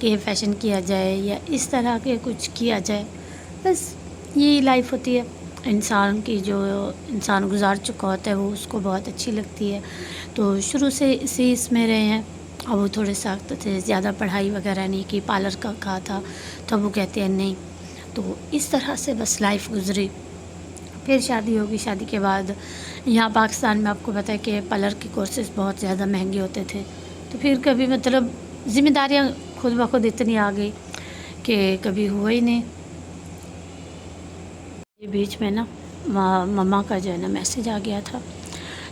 کہ فیشن کیا جائے یا اس طرح کے کچھ کیا جائے. بس یہی لائف ہوتی ہے انسان کی، جو انسان گزار چکا ہوتا ہے وہ اس کو بہت اچھی لگتی ہے. تو شروع سے اس میں رہے ہیں. اب وہ تھوڑے سخت تھے، زیادہ پڑھائی وغیرہ نہیں کی، پارلر کا کہا تھا تو وہ کہتے ہیں نہیں. تو اس طرح سے بس لائف گزری. پھر شادی ہوگی. شادی کے بعد یہاں پاکستان میں آپ کو پتہ ہے کہ پارلر کے کورسز بہت زیادہ مہنگے ہوتے تھے. تو پھر کبھی مطلب ذمہ داریاں خود بخود اتنی آ گئی کہ کبھی ہوا ہی نہیں. یہ بیچ میں نا مما کا جو ہے نا میسیج آ گیا تھا.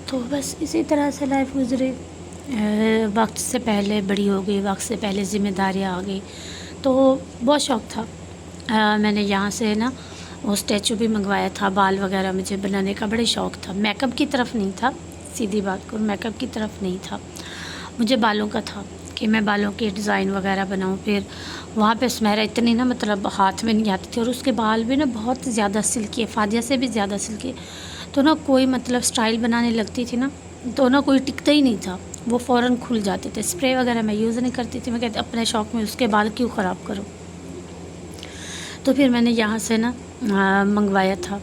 تو بس اسی طرح سے لائف گزری. وقت سے پہلے بڑی ہو گئی، وقت سے پہلے ذمہ داریاں آ گئی. تو بہت شوق تھا. میں نے یہاں سے نا وہ اسٹیچو بھی منگوایا تھا. بال وغیرہ مجھے بنانے کا بڑے شوق تھا. میک اپ کی طرف نہیں تھا، سیدھی بات کروں، میک اپ کی طرف نہیں تھا، مجھے بالوں کا تھا کہ میں بالوں کے ڈیزائن وغیرہ بناؤں. پھر وہاں پہ سمیرا اتنی نا مطلب ہاتھ میں نہیں آتی تھی، اور اس کے بال بھی نا بہت زیادہ سلکی، فادیہ سے بھی زیادہ سلکی. تو نا کوئی مطلب سٹائل بنانے لگتی تھی نا تو نا کوئی ٹکتا ہی نہیں تھا، وہ فوراً کھل جاتے تھے. اسپرے وغیرہ میں یوز نہیں کرتی تھی. میں کہتی اپنے شوق میں اس کے بال کیوں خراب کروں. تو پھر میں نے یہاں سے نا منگوایا تھا،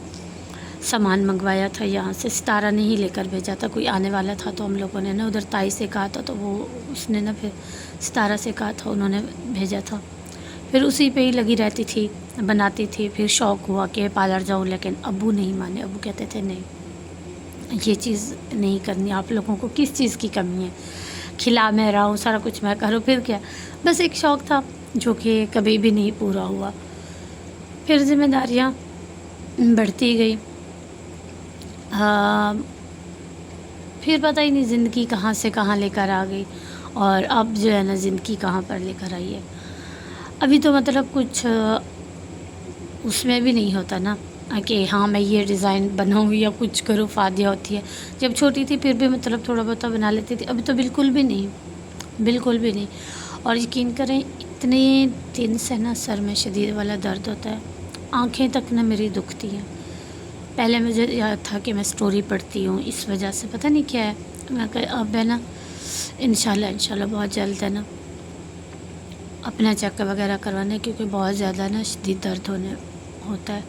سامان منگوایا تھا یہاں سے. ستارہ نے ہی لے کر بھیجا تھا، کوئی آنے والا تھا تو ہم لوگوں نے نا ادھر تائی سے کہا تھا، تو وہ اس نے نا پھر ستارہ سے کہا تھا، انہوں نے بھیجا تھا. پھر اسی پہ ہی لگی رہتی تھی، بناتی تھی. پھر شوق ہوا کہ پارلر جاؤں، لیکن ابو نہیں مانے. ابو کہتے تھے نہیں یہ چیز نہیں کرنی، آپ لوگوں کو کس چیز کی کمی ہے، کھلا میں رہا ہوں، سارا کچھ میں کروں، پھر کیا. بس ایک شوق تھا جو کہ کبھی بھی نہیں پورا ہوا. پھر ذمہ داریاں بڑھتی گئی. پھر پتہ ہی نہیں زندگی کہاں سے کہاں لے کر آ گئی، اور اب جو ہے نا زندگی کہاں پر لے کر آئی ہے. ابھی تو مطلب کچھ اس میں بھی نہیں ہوتا نا کہ ہاں میں یہ ڈیزائن بناؤں یا کچھ کروں. فادیہ ہوتی ہے، جب چھوٹی تھی پھر بھی مطلب تھوڑا بہت بنا لیتی تھی. ابھی تو بالکل بھی نہیں، بالکل بھی نہیں. اور یقین کریں اتنے دن سے نا سر میں شدید والا درد ہوتا ہے، آنکھیں تک نہ میری دکھتی ہیں. پہلے مجھے یاد تھا کہ میں سٹوری پڑھتی ہوں، اس وجہ سے پتہ نہیں کیا ہے. میں کہ اب ہے نا انشاءاللہ بہت جلد ہے نا اپنا چیک وغیرہ کروانے، کیونکہ بہت زیادہ نا شدید درد ہوتا ہے.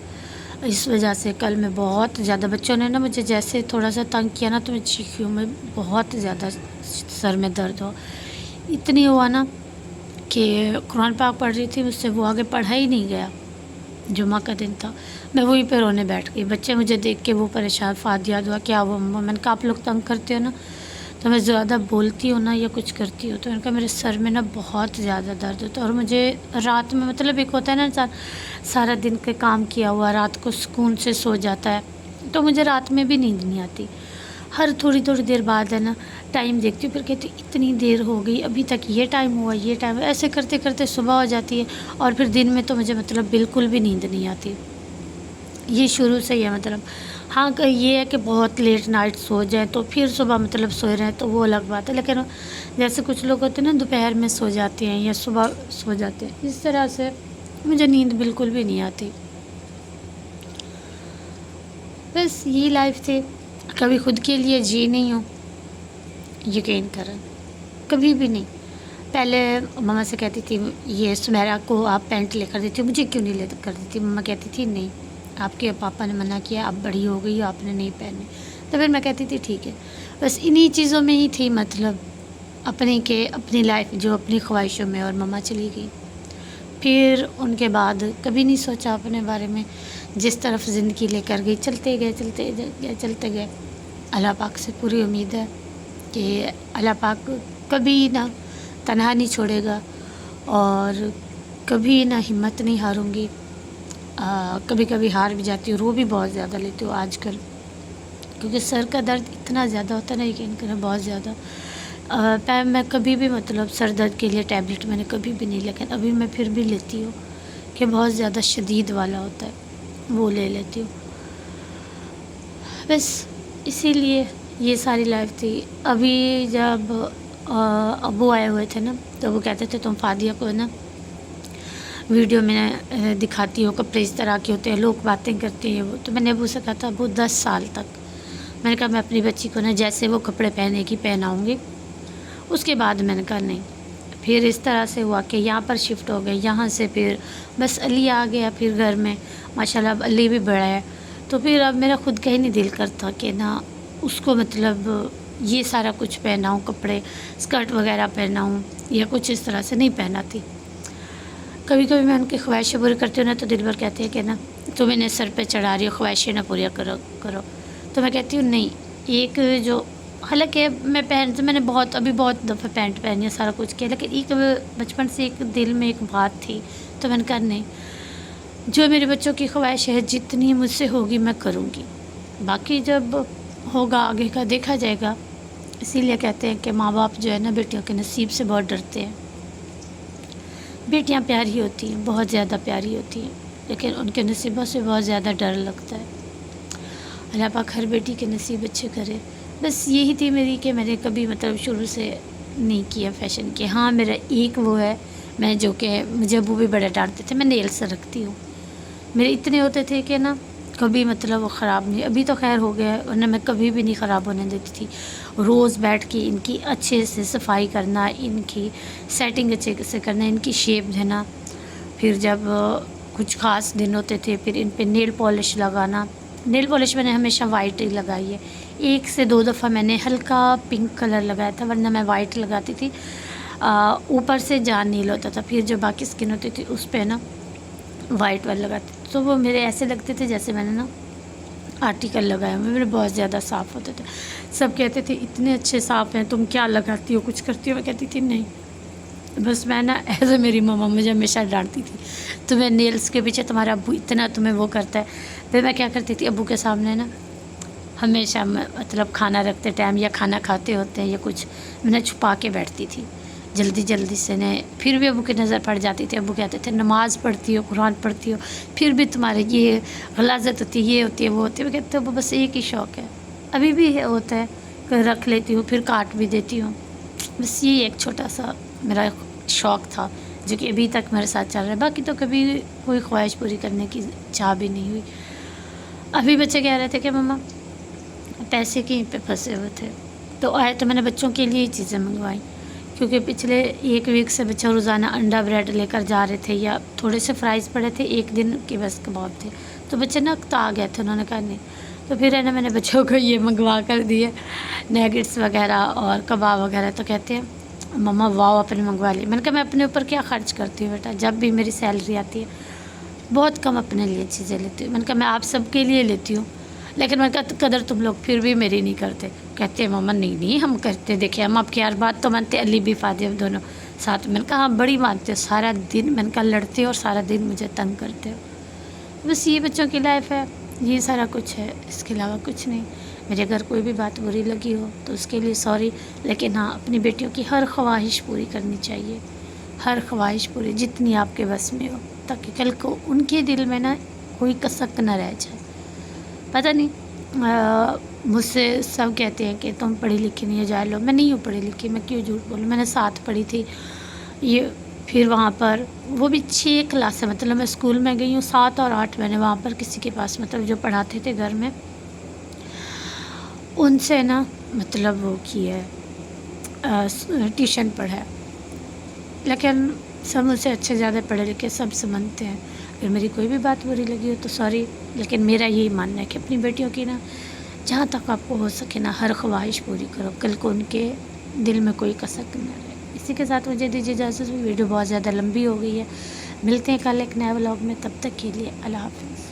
اس وجہ سے کل میں بہت زیادہ، بچوں نے نا مجھے جیسے تھوڑا سا تنگ کیا نا تو میں چیخی ہوں. میں بہت زیادہ سر میں درد اتنی ہوا نا کہ قرآن پاک پڑھ رہی تھی، مجھ سے وہ آگے پڑھا ہی نہیں گیا. جمعہ کا دن تھا، میں وہیں پہ رونے بیٹھ گئی. بچے مجھے دیکھ کے وہ پریشان، فادیہ دعا کیا وہ میں نے کہا آپ لوگ تنگ کرتے ہو نا تو میں زیادہ بولتی ہوں نا یا کچھ کرتی ہوں، تو میں نے کہا میرے سر میں نا بہت زیادہ درد ہوتا ہے. اور مجھے رات میں مطلب ایک ہوتا ہے نا انسان سارا دن کے کام کیا ہوا رات کو سکون سے سو جاتا ہے، تو مجھے رات میں بھی نیند نہیں آتی. ہر تھوڑی دیر بعد ہے نا ٹائم دیکھتی ہوں، پھر کہتی اتنی دیر ہو گئی ابھی تک یہ ٹائم ہوا، یہ ٹائم، ایسے کرتے کرتے صبح ہو جاتی ہے. اور پھر دن میں تو مجھے مطلب بالکل بھی نیند نہیں آتی. یہ شروع سے ہی ہے مطلب. ہاں یہ ہے کہ بہت لیٹ نائٹ سو جائیں تو پھر صبح مطلب سوئے رہیں تو وہ الگ بات ہے، لیکن جیسے کچھ لوگ ہوتے ہیں نا دوپہر میں سو جاتے ہیں یا صبح سو جاتے ہیں، اس طرح سے مجھے نیند بالکل بھی نہیں آتی. بس یہی لائف تھی. کبھی خود کے لیے جی نہیں ہوں، یقین کریں کبھی بھی نہیں. پہلے مما سے کہتی تھی یہ سمیرا کو آپ پینٹ لے کر دیتی ہو، مجھے کیوں نہیں لے کر دیتی. مما کہتی تھی نہیں آپ کے پاپا نے منع کیا، اب بڑی ہو گئی آپ نے نہیں پہننے. تو پھر میں کہتی تھی ٹھیک ہے. بس انہی چیزوں میں ہی تھی مطلب اپنی لائف جو اپنی خواہشوں میں، اور مما چلی گئی. پھر ان کے بعد کبھی نہیں سوچا اپنے بارے میں. جس طرف زندگی لے کر گئی چلتے گئے. اللہ پاک سے پوری امید ہے کہ اللہ پاک کبھی نہ تنہا نہیں چھوڑے گا، اور کبھی نہ ہمت نہیں ہاروں گی. کبھی کبھی ہار بھی جاتی ہوں، رو بھی بہت زیادہ لیتی ہوں آج کل، کیونکہ سر کا درد اتنا زیادہ ہوتا ہے نا یقین کریں بہت زیادہ. میں کبھی بھی مطلب سر درد کے لیے ٹیبلٹ میں نے کبھی بھی نہیں، لیکن ابھی میں پھر بھی لیتی ہوں کہ بہت زیادہ شدید والا ہوتا ہے وہ لے لیتی ہوں. بس اسی لیے یہ ساری لائف تھی. ابھی جب ابو آئے ہوئے تھے نا تو وہ کہتے تھے تم فادیہ کو نا ویڈیو میں دکھاتی ہو کپڑے اس طرح کے ہوتے ہیں، لوگ باتیں کرتے ہیں وہ. تو میں نے ابو سے کہا تھا ابو 10 سال تک میں نے کہا میں اپنی بچی کو نا جیسے وہ کپڑے پہنے گی پہناؤں گی. اس کے بعد میں نے کہا نہیں پھر اس طرح سے ہوا کہ یہاں پر شفٹ ہو گئے، یہاں سے پھر بس علی آ گیا پھر گھر میں، ماشاءاللہ اب علی بھی بڑا ہے، تو پھر اب میرا خود کا ہی نہیں دل کرتا کہ نا اس کو مطلب یہ سارا کچھ پہناؤں، کپڑے اسکرٹ وغیرہ پہناؤں یا کچھ اس طرح سے نہیں پہناتی۔ کبھی کبھی میں ان کی خواہشیں پوری کرتی ہوں نا تو دل بھر کہتے ہیں کہ نا تم انہیں سر پہ چڑھا رہی ہو، خواہشیں نہ پوریا کرو، تو میں کہتی ہوں نہیں، ایک جو حالانکہ میں نے ابھی بہت دفعہ پینٹ پہنی ہے، سارا کچھ کیا، لیکن ایک بچپن سے ایک دل میں ایک بات تھی، تو میں نے کہا نہیں، جو میرے بچوں کی خواہش ہے جتنی مجھ سے ہوگی میں کروں گی، باقی جب ہوگا آگے کا دیکھا جائے گا۔ اسی لیے کہتے ہیں کہ ماں باپ جو ہے نا بیٹیوں کے نصیب سے بہت ڈرتے ہیں۔ بیٹیاں پیاری ہوتی ہیں، بہت زیادہ پیاری ہوتی ہیں، لیکن ان کے نصیبوں سے بہت زیادہ ڈر لگتا ہے۔ اللہ پاک ہر بیٹی کے نصیب اچھے کرے۔ بس یہی تھی میری کہ میں نے کبھی مطلب شروع سے نہیں کیا فیشن کے۔ ہاں میرا ایک وہ ہے، میں جو کہ مجھے ابو بھی بڑے ڈانٹتے تھے، میں نیلس رکھتی ہوں، میرے اتنے ہوتے تھے کہ نا کبھی مطلب وہ خراب نہیں، ابھی تو خیر ہو گیا ہے، ورنہ میں کبھی بھی نہیں خراب ہونے دیتی تھی۔ روز بیٹھ کے ان کی اچھے سے صفائی کرنا، ان کی سیٹنگ اچھے سے کرنا، ان کی شیپ دینا، پھر جب کچھ خاص دن ہوتے تھے پھر ان پہ نیل پالش لگانا۔ نیل پالش میں نے ہمیشہ وائٹ ہی لگائی ہے، 1 سے 2 دفعہ میں نے ہلکا پنک کلر لگایا تھا، ورنہ میں وائٹ لگاتی تھی، اوپر سے جان نیل ہوتا تھا، پھر جو باقی اسکن ہوتی تھی اس پہ نا وائٹ والا لگاتی تھی، تو وہ میرے ایسے لگتے تھے جیسے میں نے نا آرٹیکل لگایا ہوئے، میرے بہت زیادہ صاف ہوتے تھے۔ سب کہتے تھے اتنے اچھے صاف ہیں، تم کیا لگاتی ہو، کچھ کرتی ہو؟ میں کہتی تھی نہیں، بس میں نا ایسے، میری ماما مجھے ہمیشہ ڈانٹتی تھی، تمہیں نیلس کے پیچھے تمہارا ابو اتنا تمہیں وہ کرتا ہے۔ پھر میں کیا کرتی تھی، ابو کے سامنے نا ہمیشہ مطلب کھانا رکھتے ٹائم یا کھانا کھاتے ہوتے ہیں یا کچھ، میں نے چھپا کے بیٹھتی تھی جلدی سے نے، پھر بھی ابو کی نظر پڑ جاتی تھی، ابو کہتے تھے نماز پڑھتی ہو، قرآن پڑھتی ہو، پھر بھی تمہارے یہ غلاظت ہوتی ہے، یہ ہوتی ہے، وہ ہوتی ہے۔ میں کہتے ہو بس ایک ہی شوق ہے، ابھی بھی ہوتا ہے کہ رکھ لیتی ہوں، پھر کاٹ بھی دیتی ہوں، بس یہ ایک چھوٹا سا میرا شوق تھا جو کہ ابھی تک میرے ساتھ چل رہا ہے، باقی تو کبھی کوئی خواہش پوری کرنے کی چاہ بھی نہیں ہوئی۔ ابھی بچے کہہ رہے تھے کہ مما پیسے کہیں پہ پھنسے ہوئے تھے، تو آئے تو میں نے بچوں کے لیے چیزیں منگوائیں، کیونکہ پچھلے 1 ویک سے بچہ روزانہ انڈا بریڈ لے کر جا رہے تھے، یا تھوڑے سے فرائز پڑے تھے، 1 دن کے بس کباب تھے، تو بچے نا اکتا گئے تھے، انہوں نے کہا نہیں، تو پھر ہے نا میں نے بچوں کو یہ منگوا کر دیے نیگٹس وغیرہ اور کباب وغیرہ، تو کہتے ہیں مما واؤ آپ نے منگوا لی۔ میں نے کہا میں اپنے اوپر کیا خرچ کرتی ہوں بیٹا، جب بھی میری سیلری آتی ہے بہت کم اپنے لیے چیزیں لیتی ہوں، میں نے کہا میں آپ سب کے لیے لیتی ہوں، لیکن میں نے کہا قدر تم لوگ پھر بھی میری نہیں کرتے۔ کہتے ہیں مما نہیں ہم کرتے، دیکھیں ہم آپ کی ہر بات تو مانتے، علی بھی فادی ہم دونوں ساتھ۔ میں نے کہا ہاں بڑی مانتے ہو، سارا دن میں نے کہا لڑتے ہو اور سارا دن مجھے تنگ کرتے ہو، بس یہ بچوں کی لائف ہے، یہ سارا کچھ ہے، اس کے علاوہ کچھ نہیں۔ میرے گھر کوئی بھی بات بری لگی ہو تو اس کے لیے سوری، لیکن ہاں اپنی بیٹیوں کی ہر خواہش پوری کرنی چاہیے، ہر خواہش پوری جتنی آپ کے بس میں ہو، تاکہ کل کو ان کے دل میں نا کوئی کسک نہ رہ جائے۔ پتہ نہیں مجھ سے سب کہتے ہیں کہ تم پڑھی لکھی نہیں ہو، جاہل ہو، میں نہیں ہوں پڑھی لکھی، میں کیوں جھوٹ بولوں، میں نے 7 پڑھی تھی، یہ پھر وہاں پر وہ بھی 6 کلاس سے، مطلب میں اسکول میں گئی ہوں 7 اور 8 میں نے وہاں پر کسی کے پاس مطلب جو پڑھاتے تھے گھر میں ان سے نا مطلب وہ کی ہے، ٹیوشن پڑھا ہے، لیکن سب مجھ سے اچھے زیادہ پڑھے لکھے سب سمجھتے ہیں۔ اگر میری کوئی بھی بات بری لگی ہو تو سوری، لیکن میرا یہی ماننا ہے کہ اپنی بیٹیوں کی نا جہاں تک آپ کو ہو سکے نا ہر خواہش پوری کرو، کل کو ان کے دل میں کوئی کسک نہ رہے۔ اسی کے ساتھ مجھے دیجیے اجازت، ویڈیو بہت زیادہ لمبی ہو گئی ہے، ملتے ہیں کل ایک نئے ولاگ میں، تب تک کے لیے اللہ حافظ۔